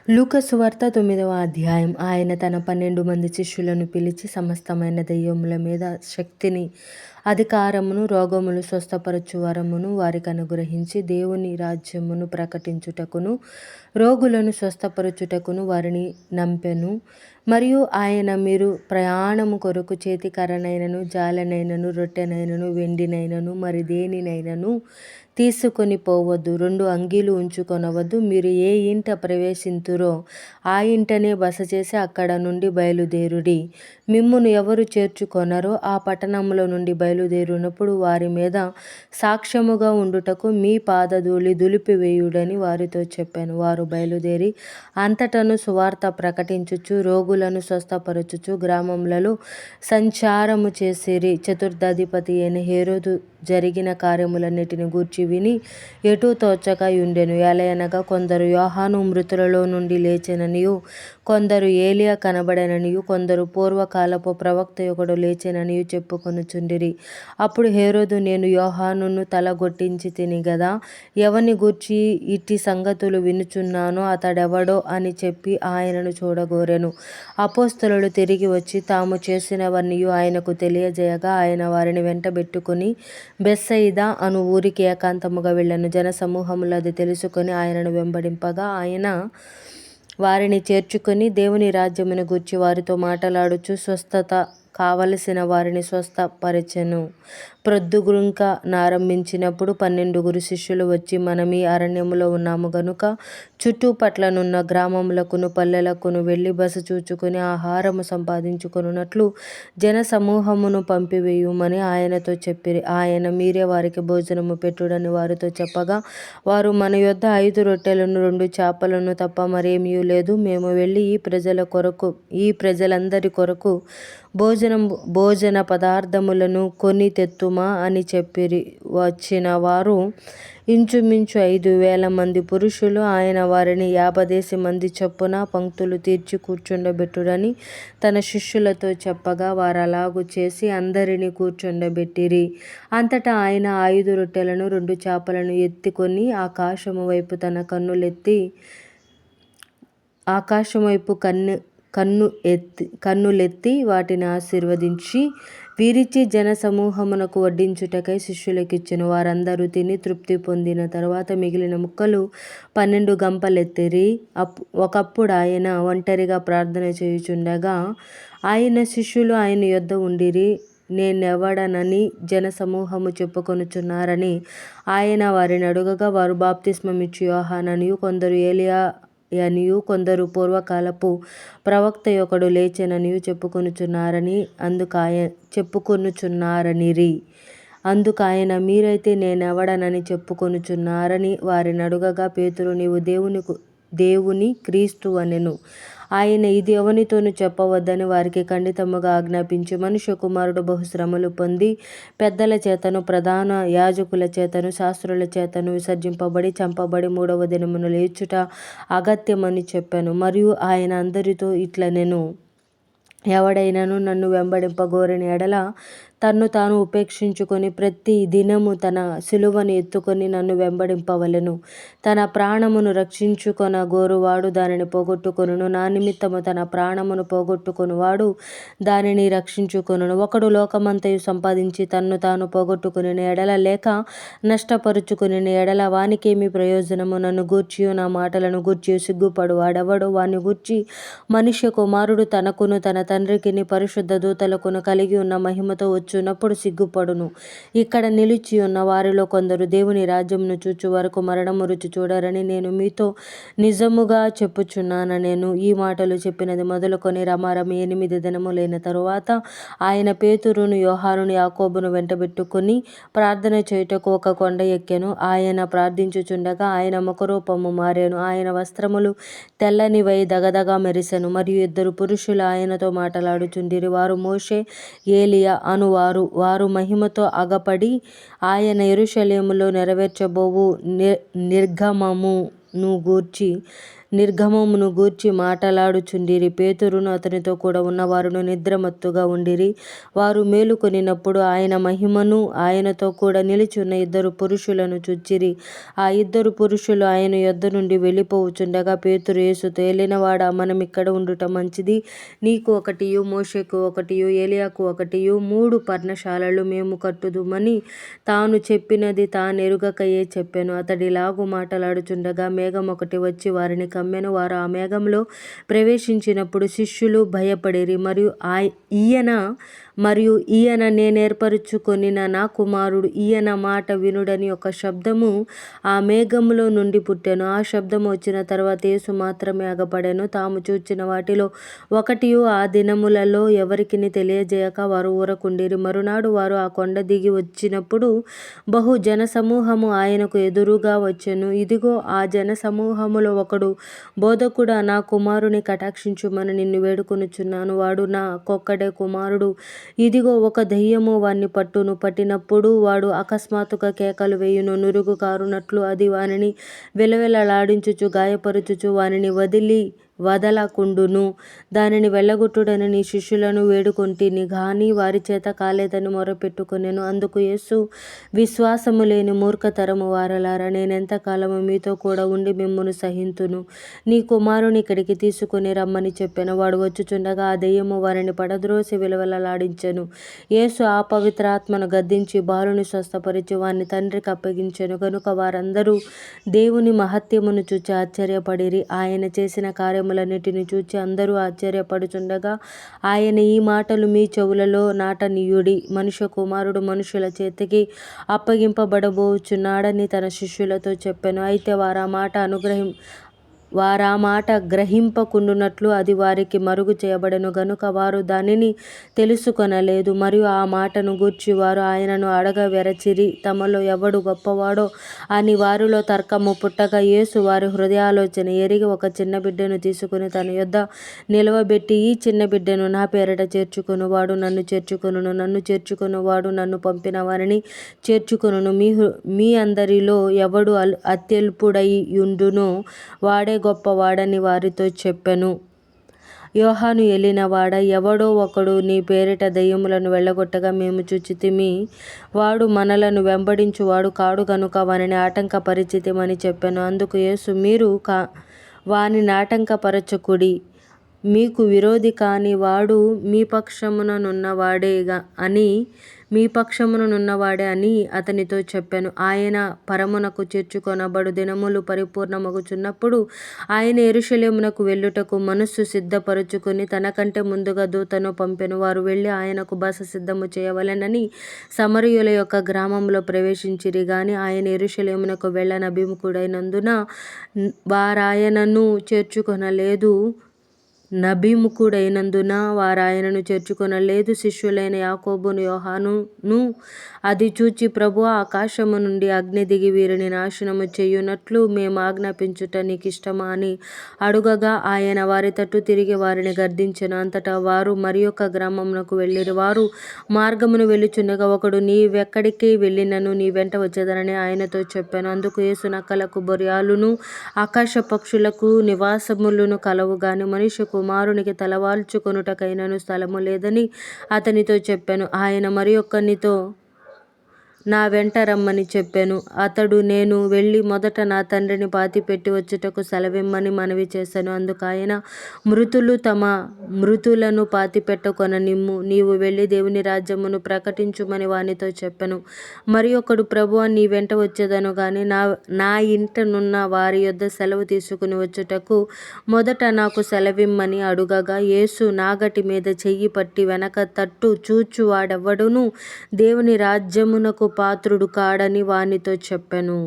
లూకా సువార్త 9వ అధ్యాయం. ఆయన తన 12 మంది శిష్యులను పిలిచి సమస్తమైన దెయ్యముల మీద శక్తిని, అధికారమును, రోగములు స్వస్థపరచు వరమును వారికి అనుగ్రహించి దేవుని రాజ్యమును ప్రకటించుటకును, రోగులను స్వస్థపరచుటకును వారిని నంపెను. మరియు ఆయన, మీరు ప్రయాణము కొరకు చేతికర్రనైనను, జాలెనైనను, రొట్టెనైనను, వెండినైనను, మరి దేనినైనను తీసుకొని పోవద్దు. 2 అంగీలు ఉంచుకొనవద్దు. మీరు ఏ ఇంట ప్రవేశింతురో ఆ ఇంటనే బస చేసి అక్కడ నుండి బయలుదేరుడి. మిమ్మును ఎవరు చేర్చుకొనరో ఆ పట్టణములో నుండి బయలుదేరినప్పుడు వారి మీద సాక్ష్యముగా ఉండుటకు మీ పాదధూళి దులిపివేయుడని వారితో చెప్పాను. వారు బయలుదేరి అంతటను సువార్త ప్రకటించుచు, రోగులను స్వస్థపరచుచు గ్రామములలో సంచారము చేసిరి. చతుర్థాధిపతి అయిన హేరోదు జరిగిన కార్యములన్నిటిని గూర్చి విని ఎటూ తోచక యుండెను. ఎలయనగా కొందరు యోహాను మృతులలో నుండి లేచెననియు, కొందరు ఏలియా కనబడెననియు, కొందరు పూర్వకాలపు ప్రవక్త ఒకడు లేచెననియు చెప్పుకొనుచుండిరి. అప్పుడు హేరోదు, నేను యోహానును తలగొట్టించి తిని గదా, ఎవని గూర్చి ఇట్టి సంగతులు వినుచున్నానో అతడెవడో అని చెప్పి ఆయనను చూడగోరెను. అపోస్తలులు తిరిగి వచ్చి తాము చేసినవన్నీయు ఆయనకు తెలియజేయగా, ఆయన వారిని వెంటబెట్టుకుని బెత్సయిదా అను ఊరికి ఏకాంతముగా వెళ్ళెను. జనసమూహములు అది తెలుసుకొని ఆయనను వెంబడింపగా, ఆయన వారిని చేర్చుకొని దేవుని రాజ్యమును గూర్చి వారితో మాటలాడుచు స్వస్థత కావలసిన వారిని స్వస్థపరచెను. ప్రొద్దుగుంక నారంభించినప్పుడు 12 శిష్యులు వచ్చి, మనమీ అరణ్యములో ఉన్నాము గనుక చుట్టుపట్లనున్న గ్రామములకును పల్లెలకును వెళ్ళి బస చూచుకుని ఆహారము సంపాదించుకొనున్నట్లు జనసమూహమును పంపివేయుమని ఆయనతో చెప్పిరి. ఆయన, మీరే వారికి భోజనము పెట్టుడని వారితో చెప్పగా, వారు, మన యొద్ద 5 రొట్టెలను 2 చేపలను తప్ప మరేమీ లేదు. మేము వెళ్ళి ఈ ప్రజలందరి కొరకు భోజన పదార్థములను కొని తెత్తుమా అని చెప్పిరి. వచ్చిన వారు ఇంచుమించు 5,000 మంది పురుషులు. ఆయన వారిని 50 మంది చొప్పున పంక్తులు తీర్చి కూర్చుండబెట్టుడని తన శిష్యులతో చెప్పగా, వారలాగు చేసి అందరినీ కూర్చుండబెట్టిరి. అంతటా ఆయన 5 రొట్టెలను 2 చేపలను ఎత్తికొని ఆకాశము వైపు తన కన్నులెత్తి వాటిని ఆశీర్వదించి విరిచి జనసమూహమునకు వడ్డించుటకై శిష్యులకిచ్చెను. వారందరూ తిని తృప్తి పొందిన తరువాత మిగిలిన ముక్కలు 12 గంపలెత్తిరి. ఒకప్పుడు ఆయన ఒంటరిగా ప్రార్థన చేయుచుండగా ఆయన శిష్యులు ఆయన యొద్ద ఉండిరి. నేనెవడనని జనసమూహము చెప్పుకొనుచున్నారని ఆయన వారిని అడుగగా, వారు బాప్తిస్మమిచ్చు యోహాననియు, కొందరు ఏలియా యనియు, కొందరు పూర్వకాలపు ప్రవక్త ఒకడు లేచెననియు చెప్పుకొనుచున్నారనిరి. అందుకాయన, మీరైతే నేనెవడనని చెప్పుకొనుచున్నారని వారిని అడుగగా, పేతురు, నీవు దేవుని క్రీస్తు అనెను. ఆయన, ఇది ఎవనితోనూ చెప్పవద్దని వారికి ఖండితముగా ఆజ్ఞాపించి, మనుష్య కుమారుడు బహుశ్రమలు పొంది పెద్దల చేతను, ప్రధాన యాజకుల చేతను, శాస్త్రుల చేతను విసర్జింపబడి చంపబడి 3వ దినమున లేచుట అగత్యమని చెప్పెను. మరియు ఆయన అందరితో ఇట్లనెను, ఎవడైనను నన్ను వెంబడింపగోరిన ఎడల తన్ను తాను ఉపేక్షించుకొని ప్రతి దినము తన సిలువను ఎత్తుకొని నన్ను వెంబడింపవలెను. తన ప్రాణమును రక్షించుకొన గోరువాడు దానిని పోగొట్టుకొనును. నా నిమిత్తము తన ప్రాణమును పోగొట్టుకొనువాడు దానిని రక్షించుకొనును. ఒకడు లోకమంతయు సంపాదించి తన్ను తాను పోగొట్టుకొనిన ఎడల, లేక నష్టపరుచుకొనిన ఎడల వానికేమి ప్రయోజనము? నన్ను గూర్చియు నా మాటలను గూర్చియు సిగ్గుపడు వాడెవడో వాని గూర్చి మనుష్య కుమారుడు తనకును తన తండ్రికిని పరిశుద్ధ దూతలకును కలిగి ఉన్న మహిమతో వచ్చునప్పుడు సిగ్గుపడును. ఇక్కడ నిలిచియున్న వారిలో కొందరు దేవుని రాజ్యమును చూచు వరకు మరణము రుచి చూడరని నేను మీతో నిజముగా చెప్పుచున్నానెను. ఈ మాటలు చెప్పినది మొదలుకొని రమారమి 8 దినములైన తరువాత ఆయన పేతురును, యోహానును, యాకోబును వెంటబెట్టుకుని ప్రార్థన చేయుటకు ఒక కొండ ఎక్కెను. ఆయన ప్రార్థించుచుండగా ఆయన ముఖరూపము మారెను. ఆయన వస్త్రములు తెల్లనివై దగదగ మెరిసెను. మరియు 2 పురుషులు ఆయనతో మాటలాడుచుండిరి. వారు మోషే, ఏలియా అనువారు. వారు మహిమతో అగపడి ఆయన యెరూషలేములో నెరవేర్చబోవు నిర్గమమును గూర్చి నిర్గమమును గూర్చి మాటలాడుచుండిరి. పేతురును అతనితో కూడా ఉన్నవారును నిద్రమత్తుగా ఉండిరి. వారు మేలుకొనినప్పుడు ఆయన మహిమను ఆయనతో కూడా నిలిచున్న 2 పురుషులను చూచిరి. ఆ 2 పురుషులు ఆయన యొద్ద నుండి వెళ్ళిపోవుచుండగా పేతురు యేసుతో, ఏలినవాడా, మనమిక్కడ ఉండుట మంచిది. నీకు ఒకటియు, మోషేకు ఒకటియు, ఏలియాకు ఒకటియు 3 పర్ణశాలలు మేము కట్టుదుమని తాను చెప్పినది తానెరుగకయే చెప్పెను. అతడిలాగు మాటలాడుచుండగా మేఘమొకటి వచ్చి వారిని కమ్మెను. వారు ఆ మేఘంలో ప్రవేశించినప్పుడు శిష్యులు భయపడిరి. ఈయన నేనేర్పరచుకొనిన నా కుమారుడు, ఈయన మాట వినుడని ఒక శబ్దము ఆ మేఘములో నుండి పుట్టెను. ఆ శబ్దము వచ్చిన తర్వాత యేసు మాత్రమే అగపడెను. తాము చూచిన వాటిలో ఒకటియు ఆ దినములలో ఎవరికిని తెలియజేయక వారు ఊరకుండిరి. మరునాడు వారు ఆ కొండ దిగి వచ్చినప్పుడు బహు జనసమూహము ఆయనకు ఎదురుగా వచ్చెను. ఇదిగో, ఆ జనసమూహములో ఒకడు, బోధకుడా, నా కుమారుని కటాక్షించుమని నిన్ను వేడుకొనుచున్నాను. వాడు నాకొక్కడే కుమారుడు. ఇదిగో, ఒక దయ్యము వాణ్ణి పట్టును. పట్టినప్పుడు వాడు అకస్మాత్తుగా కేకలు వేయును. నురుగు కారునట్లు అది వానిని విలవిలలాడించుచు గాయపరచుచు వానిని వదలకుండును. దానిని వెళ్ళగొట్టుడని నీ శిష్యులను వేడుకొంటిని గాని వారిచేత కాలేదని మొరపెట్టుకొనెను. అందుకు యేసు, విశ్వాసము లేని మూర్ఖతరము వారలారా, నేనెంతకాలము మీతో కూడా ఉండి మిమ్మును సహింతును? నీ కుమారుని ఇక్కడికి తీసుకొని రమ్మని చెప్పెను. వాడు వచ్చుచుండగా ఆ దెయ్యము వారిని పడద్రోసి విలవిలలాడించెను. యేసు ఆ పవిత్రాత్మను గద్దించి బాలుని స్వస్థపరిచి వాణ్ణి తండ్రికి అప్పగించెను. గనుక వారందరూ దేవుని మహత్యమును చూచి ఆశ్చర్యపడిరి. ఆయన చేసిన కార్యములన్నిటిని చూచి అందరూ ఆశ్చర్యపడుచుండగా ఆయన ఈ మాటలు మీ చెవులలో నాటనీయుడి. మనుష్య కుమారుడు మనుషుల చేతికి అప్పగింపబడబోచున్నాడని తన శిష్యులతో చెప్పెను. అయితే వారా మాట గ్రహింపకుండునట్లు అది వారికి మరుగు చేయబడెను గనుక వారు దానిని తెలుసుకొనలేదు. మరియు ఆ మాటను గూర్చి వారు ఆయనను అడగవెరచిరి, తమలో ఎవడు గొప్పవాడో అని. వారిలో తర్కము పుట్టగా యేసు వారి హృదయాలోచన ఎరిగి ఒక చిన్న బిడ్డను తీసుకుని తన యొద్ద నిలవబెట్టి, ఈ చిన్న బిడ్డను నా పేరిట చేర్చుకొనువాడు నన్ను చేర్చుకొనును, నన్ను చేర్చుకొనువాడు నన్ను పంపిన వారిని చేర్చుకొనును. మీ అందరిలో ఎవడు అత్యల్పుడైయుండునో వాడే గొప్పవాడని వారితో చెప్పెను. యోహాను ఏలినవాడా, ఎవడో ఒకడు నీ పేరిట దయ్యములను వెళ్ళగొట్టగా మేము చూచితిమి. వాడు మనలను వెంబడించువాడు కాడు గనుక వానిని ఆటంకపరిచితిమని చెప్పెను. అందుకు యేసు, మీరు వానిని ఆటంకపరచకుడి. మీకు విరోధి కాని వాడు మీ పక్షమునున్నవాడే అని అతనితో చెప్పెను. ఆయన పరమునకు చేర్చుకొనబడు దినములు పరిపూర్ణమగుచున్నప్పుడు ఆయన యెరూషలేమునకు వెళ్ళుటకు మనస్సు సిద్ధపరచుకొని తనకంటే ముందుగా దూతను పంపెను. వారు వెళ్ళి ఆయనకు బస సిద్ధము చేయవలెనని సమరయుల యొక్క గ్రామంలో ప్రవేశించిరి. గాని ఆయన యెరూషలేమునకు వెళ్ళనభిముఖుడైనందున వారాయనను చేర్చుకొనలేదు. శిష్యులైన యాకోబును యోహానును అది చూచి, ప్రభువా, ఆకాశము నుండి అగ్ని దిగి వీరిని నాశనము చేయునట్లు మేము ఆజ్ఞాపించుట నీకిష్టమా అని అడుగగా ఆయన వారి తట్టు తిరిగి వారిని గద్దించెను. అంతటా వారు మరియొక గ్రామమునకు వెళ్ళిరి. వారు మార్గమున వెళ్ళుచుండగా ఒకడు, నీవెక్కడికి వెళ్ళినను నీ వెంట వచ్చెదనని ఆయనతో చెప్పెను. అందుకు యేసు, నక్కలకు బొరియలును ఆకాశ పక్షులకు నివాసములును కలవు గాని మనుష్య కుమారునికి తలవాల్చుకొనుటకైనను స్థలము లేదని అతనితో చెప్పెను. ఆయన మరియొకనితో నా వెంట రమ్మని చెప్పెను. అతడు, నేను వెళ్ళి మొదట నా తండ్రిని పాతిపెట్టి వచ్చుటకు సెలవిమ్మని మనవి చేసెను. అందుకు ఆయన, మృతులు తమ మృతులను పాతిపెట్టకొననిమ్ము, నీవు వెళ్ళి దేవుని రాజ్యమును ప్రకటించుమని వానితో చెప్పెను. మరియొకడు, ప్రభువా, నీ వెంట వచ్చెదను గాని నా ఇంటనున్న వారి యొద్ద సెలవు తీసుకుని వచ్చుటకు మొదట నాకు సెలవిమ్మని అడుగగా, యేసు నాగటి మీద చెయ్యి పట్టి వెనక తట్టు చూచు వాడెవ్వడునూ దేవుని రాజ్యమునకు పాత్రుడు కాడని వానితో చెప్పెను.